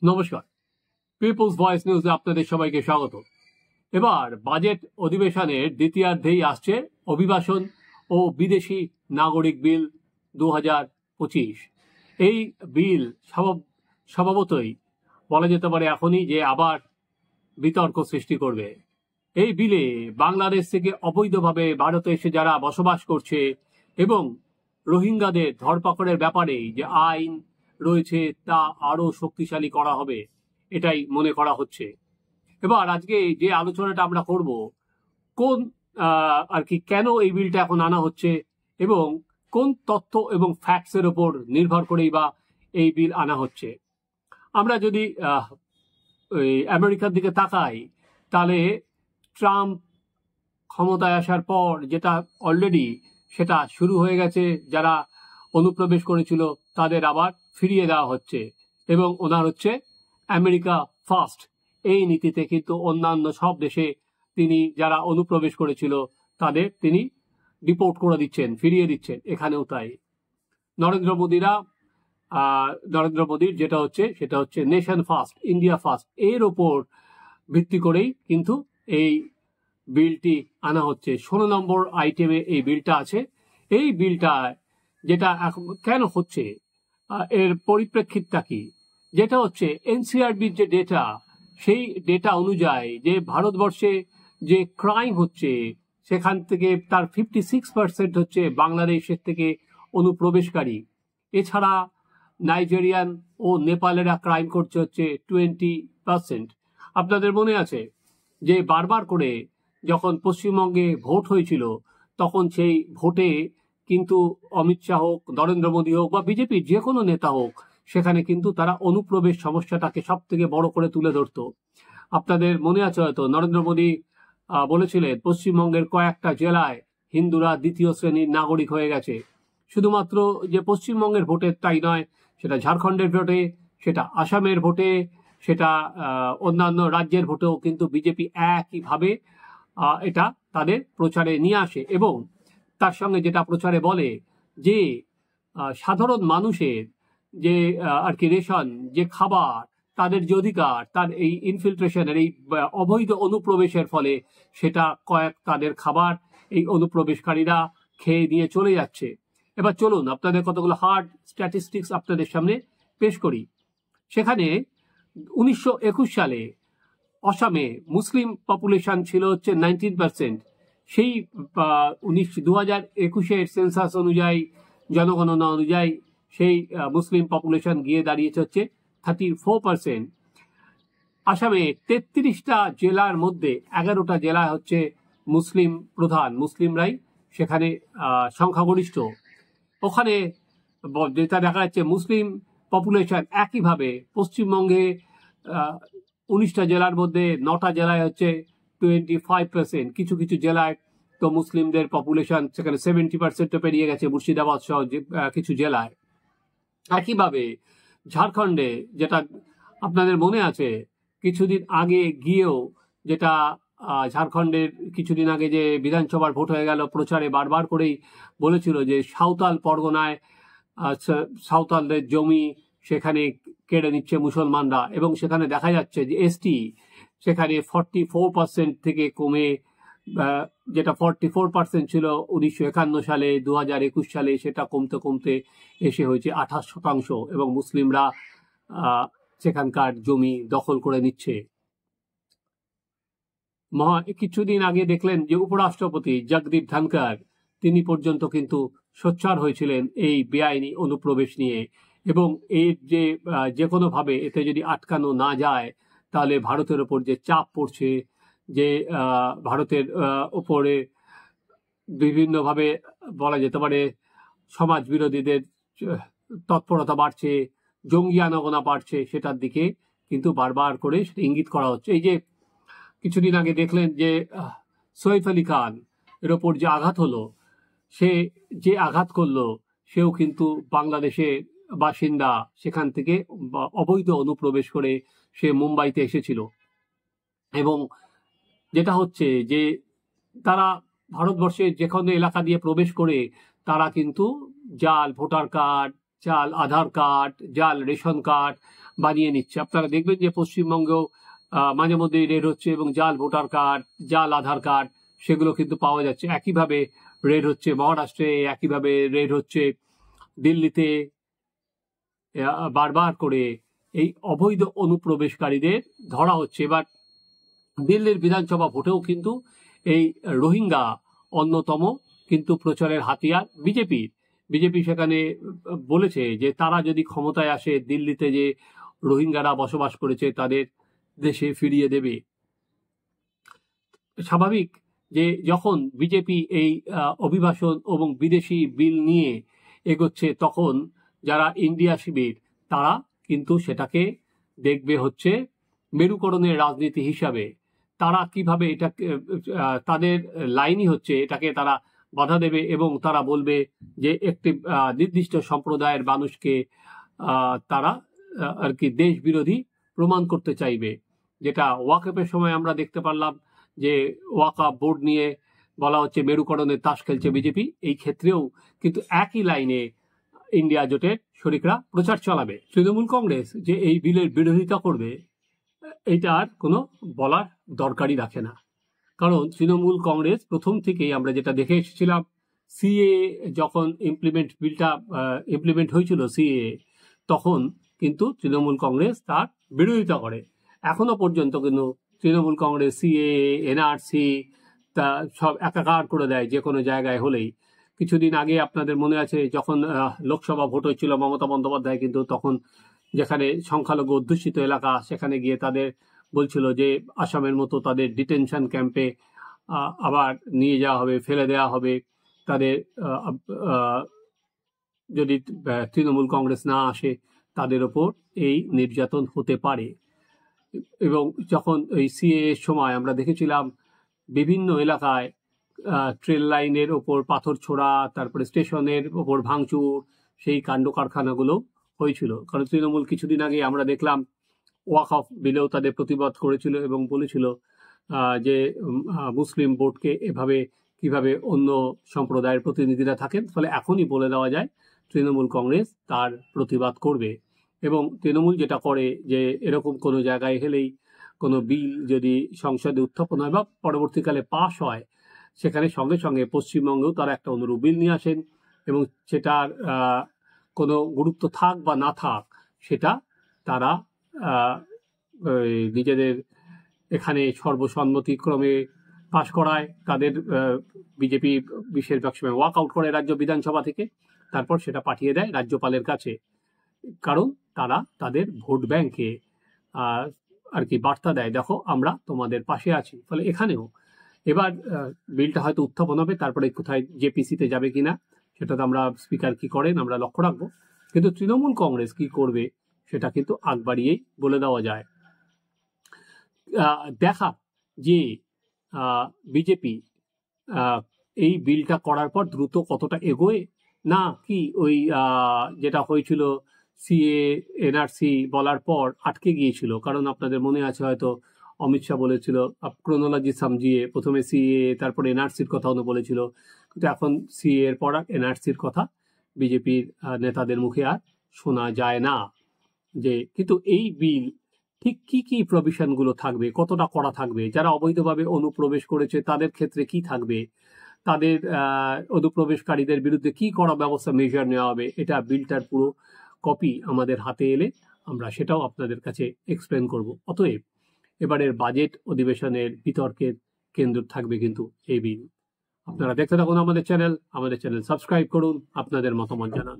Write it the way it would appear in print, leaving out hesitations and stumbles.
নমস্কার, people's voice নিউজে আপনাদের সবাইকে স্বাগত। এবার বাজেট অধিবেশনের দ্বিতীয়ার্ধেই আসছে অভিবাসন ও বিদেশি নাগরিক বিল 2025। এই বিল স্বভাবতই বলা যেতে পারে এখনই যে আবার বিতর্ক সৃষ্টি করবে। এই বিলে বাংলাদেশ থেকে অবৈধভাবে ভারতে এসে যারা বসবাস করছে এবং রোহিঙ্গাদের ধরপাকড়ের ব্যাপারে যে আইন রয়েছে তা আরো শক্তিশালী করা হবে, এটাই মনে করা হচ্ছে। এবার আজকে যে আলোচনাটা আমরা করব, কোন কেন এই বিলটা এখন আনা হচ্ছে এবং কোন তথ্য এবং ফ্যাক্টসের ওপর নির্ভর করেই বা এই বিল আনা হচ্ছে। আমরা যদি আমেরিকার দিকে তাকাই, তাহলে ট্রাম্প ক্ষমতায় আসার পর যেটা অলরেডি সেটা শুরু হয়ে গেছে, যারা অনুপ্রবেশ করেছিল তাদের আবার ফিরিয়ে দেওয়া হচ্ছে এবং ওনার হচ্ছে আমেরিকা ফার্স্ট এই নীতিতে। কিন্তু অন্যান্য সব দেশে তিনি যারা অনুপ্রবেশ করেছিল তাদের তিনি ডিপোর্ট করে দিচ্ছেন, ফিরিয়ে দিচ্ছেন। এখানেও তাই। নরেন্দ্র মোদীর যেটা হচ্ছে সেটা হচ্ছে নেশন ফার্স্ট, ইন্ডিয়া ফার্স্ট, এর ওপর ভিত্তি করেই কিন্তু এই বিলটি আনা হচ্ছে। 16 নম্বর আইটেমে এই বিলটা আছে। এই বিলটা যেটা কেন হচ্ছে, এর পরিপ্রেক্ষিতটা কি, যেটা হচ্ছে এনসিআরবির যে ডেটা, সেই ডেটা অনুযায়ী যে ভারতবর্ষে যে ক্রাইম হচ্ছে সেখান থেকে তার 56% হচ্ছে বাংলাদেশের থেকে অনুপ্রবেশকারী। এছাড়া নাইজেরিয়ান ও নেপালেরা ক্রাইম করছে হচ্ছে 20%। আপনাদের মনে আছে যে বারবার করে যখন পশ্চিমবঙ্গে ভোট হয়েছিল, তখন সেই ভোটে কিন্তু অমিত শাহ হোক, নরেন্দ্র মোদী হোক বা বিজেপির যে কোনো নেতা হোক, সেখানে কিন্তু তারা অনুপ্রবেশ সমস্যাটাকে সব থেকে বড় করে তুলে ধরত। আপনাদের মনে আছে হয়তো, নরেন্দ্র মোদী বলেছিলেন পশ্চিমবঙ্গের কয়েকটা জেলায় হিন্দুরা দ্বিতীয় শ্রেণীর নাগরিক হয়ে গেছে। শুধুমাত্র যে পশ্চিমবঙ্গের ভোটে তাই নয়, সেটা ঝাড়খণ্ডের ভোটে, সেটা আসামের ভোটে, সেটা অন্যান্য রাজ্যের ভোটেও কিন্তু বিজেপি একইভাবে এটা তাদের প্রচারে নিয়ে আসে এবং তার সঙ্গে যেটা প্রচারে বলে যে সাধারণ মানুষের যে রেশন, যে খাবার, তাদের যে অধিকার, তার এই ইনফিল্ট্রেশনের, এই অবৈধ অনুপ্রবেশের ফলে সেটা তাদের খাবার এই অনুপ্রবেশকারীরা খেয়ে নিয়ে চলে যাচ্ছে। এবার চলুন আপনাদের কতগুলো হার্ড স্ট্যাটিস্টিক্স আপনাদের সামনে পেশ করি। সেখানে 1921 সালে আসামে মুসলিম পপুলেশন ছিল হচ্ছে 19%। সেই 2021 সেন্সাস অনুযায়ী, জনগণনা অনুযায়ী সেই মুসলিম পপুলেশন গিয়ে দাঁড়িয়েছে হচ্ছে 34%। আসামে 33টা জেলার মধ্যে 11টা জেলা হচ্ছে মুসলিম প্রধান, মুসলিমরাই সেখানে সংখ্যাগরিষ্ঠ। ওখানে যেটা দেখা যাচ্ছে মুসলিম পপুলেশন একইভাবে পশ্চিমবঙ্গে 19টা জেলার মধ্যে 9টা জেলায় হচ্ছে 25%। কিছু কিছু জেলায় তো মুসলিমদের পপুলেশন সেখানে 70% পেরিয়ে গেছে, মুর্শিদাবাদ সহ কিছু জেলায়। একইভাবে ঝাড়খণ্ডে, যেটা আপনাদের মনে আছে কিছুদিন আগে গিয়েও, যেটা ঝাড়খণ্ডের কিছুদিন আগে যে বিধানসভার ভোট হয়ে গেল, প্রচারে বারবার করেই বলেছিল যে সাঁওতাল পরগনায় সাঁওতালদের জমি সেখানে কেড়ে নিচ্ছে মুসলমানরা, এবং সেখানে দেখা যাচ্ছে যে এসটি সেখানে 44% থেকে কমে, যেটা 44% ছিল 1951 সালে, 2021 সালে সেটা কমতে কমতে এসে হয়েছে 28%, এবং মুসলিমরা সেখানকার জমি দখল করে নিচ্ছে। কিছুদিন আগে দেখলেন যে উপরাষ্ট্রপতি জগদীপ ধনকর, তিনি পর্যন্ত কিন্তু সোচ্চার হয়েছিলেন এই বেআইনি অনুপ্রবেশ নিয়ে, এবং এর যে কোনোভাবে এতে যদি আটকানো না যায় তাহলে ভারতের ওপর যে চাপ পড়ছে, যে ভারতের ওপরে বিভিন্নভাবে বলা যেতে পারে সমাজ বিরোধীদের তৎপরতা বাড়ছে, জঙ্গি আনাগোনা বাড়ছে, সেটার দিকে কিন্তু বারবার করে সেটা ইঙ্গিত করা হচ্ছে। এই যে কিছুদিন আগে দেখলেন যে সৈফ আলী খান এর ওপর যে আঘাত হলো, সে যে আঘাত করলো সেও কিন্তু বাংলাদেশের বাসিন্দা, সেখান থেকে অবৈধ অনুপ্রবেশ করে সে মুম্বাইতে এসেছিল। এবং যেটা হচ্ছে যে তারা ভারতবর্ষের যে কোনো এলাকা দিয়ে প্রবেশ করে তারা কিন্তু জাল ভোটার কার্ড, জাল আধার কার্ড, জাল রেশন কার্ড বানিয়ে নিচ্ছে। আপনারা দেখবেন যে পশ্চিমবঙ্গেও মাঝে মধ্যেই রেড হচ্ছে এবং জাল ভোটার কার্ড, জাল আধার কার্ড সেগুলো কিন্তু পাওয়া যাচ্ছে। একইভাবে রেড হচ্ছে মহারাষ্ট্রে, একইভাবে রেড হচ্ছে দিল্লিতে। বারবার করে এই অবৈধ অনুপ্রবেশকারীদের ধরা হচ্ছে। এবার দিল্লির বিধানসভা ভোটেও কিন্তু এই রোহিঙ্গা অন্যতম কিন্তু প্রচারের হাতিয়ার বিজেপি সেখানে বলেছে যে তারা যদি ক্ষমতায় আসে দিল্লিতে যে রোহিঙ্গারা বসবাস করেছে তাদের দেশে ফিরিয়ে দেবে। স্বাভাবিক যে যখন বিজেপি এই অভিবাসন এবং বিদেশি বিল নিয়ে এগোচ্ছে তখন যারা ইন্ডিয়া শিবির তারা কিন্তু সেটাকে দেখবে হচ্ছে মেরুকরণের রাজনীতি হিসাবে। তারা কিভাবে এটা তাদের লাইনই হচ্ছে এটাকে তারা বাধা দেবে এবং তারা বলবে যে একটি নির্দিষ্ট সম্প্রদায়ের মানুষকে তারা আর কি দেশ বিরোধী প্রমাণ করতে চাইবে। যেটা ওয়াকআপের সময় আমরা দেখতে পারলাম যে ওয়াকআপ বোর্ড নিয়ে বলা হচ্ছে মেরুকরণের তাস খেলছে বিজেপি। এই ক্ষেত্রেও কিন্তু একই লাইনে ইন্ডিয়া জোটের শরিকরা প্রচার চালাবে। তৃণমূল কংগ্রেস যে এই বিলের বিরোধিতা করবে এইটা আর কোনো বলার দরকারই রাখে না, কারণ তৃণমূল কংগ্রেস প্রথম থেকেই আমরা যেটা দেখে এসেছিলাম, সিএ যখন বিলটা ইমপ্লিমেন্ট হয়েছিল সিএ, তখন কিন্তু তৃণমূল কংগ্রেস তার বিরোধিতা করে। এখনো পর্যন্ত কিন্তু তৃণমূল কংগ্রেস সিএ, এনআরসি তা সব একাকার করে দেয় যে কোনো জায়গায় হলেই। কিছুদিন আগে আপনাদের মনে আছে যখন লোকসভা ভোট হয়েছিল, মমতা বন্দ্যোপাধ্যায় কিন্তু তখন যেখানে সংখ্যালঘু অধ্যুষিত এলাকা সেখানে গিয়ে তাদের বলছিল যে আসামের মতো তাদের ডিটেনশন ক্যাম্পে আবার নিয়ে যাওয়া হবে, ফেলে দেওয়া হবে তাদের, যদি তৃণমূল কংগ্রেস না আসে তাদের ওপর এই নির্যাতন হতে পারে। এবং যখন ওই সিএ এর সময় আমরা দেখেছিলাম বিভিন্ন এলাকায় ট্রেন লাইনের ওপর পাথর ছোড়া, তারপরে স্টেশনের ওপর ভাঙচুর, সেই কাণ্ড কারখানাগুলো হয়েছিল। কারণ তৃণমূল কিছুদিন আগে আমরা দেখলাম ওয়াকফ বিলেও তাদের প্রতিবাদ করেছিল এবং বলেছিল যে মুসলিম বোর্ডকে এভাবে কিভাবে অন্য সম্প্রদায়ের প্রতিনিধিরা থাকেন। ফলে এখনই বলে দেওয়া যায় তৃণমূল কংগ্রেস তার প্রতিবাদ করবে। এবং তৃণমূল যেটা করে যে এরকম কোনো জায়গায় হলেই কোনো বিল যদি সংসদে উত্থাপন হয় বা পরবর্তীকালে পাশ হয়, সেখানে সঙ্গে সঙ্গে পশ্চিমবঙ্গেও তারা একটা অনুরূপ বিল নিয়ে আসেন এবং সেটার কোনো গুরুত্ব থাক বা না থাক সেটা তারা নিজেদের এখানে সর্বসম্মতিক্রমে পাশ করায়। তাদের বিজেপি বেশিরভাগ সময় ওয়াক আউট করে রাজ্য বিধানসভা থেকে, তারপর সেটা পাঠিয়ে দেয় রাজ্যপালের কাছে, কারণ তারা তাদের ভোট ব্যাংকে আর কি বার্তা দেয়, দেখো আমরা তোমাদের পাশে আছি। ফলে এখানেও এবার বিলটা হয়তো উত্থাপন হবে, তারপরে কোথায় জেপিসিতে যাবে কিনা সেটা তো আমরা স্পিকার কি করেন আমরা লক্ষ্য রাখবো। কিন্তু তৃণমূল কংগ্রেস কি করবে সেটা কিন্তু আগ বাড়িয়েই বলে দেওয়া যায়। দেখা যে বিজেপি এই বিলটা করার পর দ্রুত কতটা এগোয়, না কি ওই যেটা হয়েছিল সিএ এনআরসি বলার পর আটকে গিয়েছিল। কারণ আপনাদের মনে আছে হয়তো অমিত শাহ বলেছিল ক্রোনোলজি সামজিয়ে প্রথমে সিএ তারপরে এনআরসির কথা বলেছিল, কিন্তু এখন সিএ এর পর এনআরসির কথা বিজেপির নেতাদের মুখে আর শোনা যায় না। যে কিন্তু এই বিল ঠিক কি কি প্রভিশনগুলো থাকবে, কতটা করা থাকবে, যারা অবৈধভাবে অনুপ্রবেশ করেছে তাদের ক্ষেত্রে কি থাকবে, তাদের অনুপ্রবেশকারীদের বিরুদ্ধে কি করা ব্যবস্থা মেজার নেওয়া হবে, এটা বিলটার পুরো কপি আমাদের হাতে এলে আমরা সেটাও আপনাদের কাছে এক্সপ্লেন করব। অতএব এবারের বাজেট অধিবেশনের বিতর্কের কেন্দ্র থাকবে কিন্তু এই বিল। আপনারা দেখতে থাকুন আমাদের চ্যানেল সাবস্ক্রাইব করুন, আপনাদের মতামত জানান।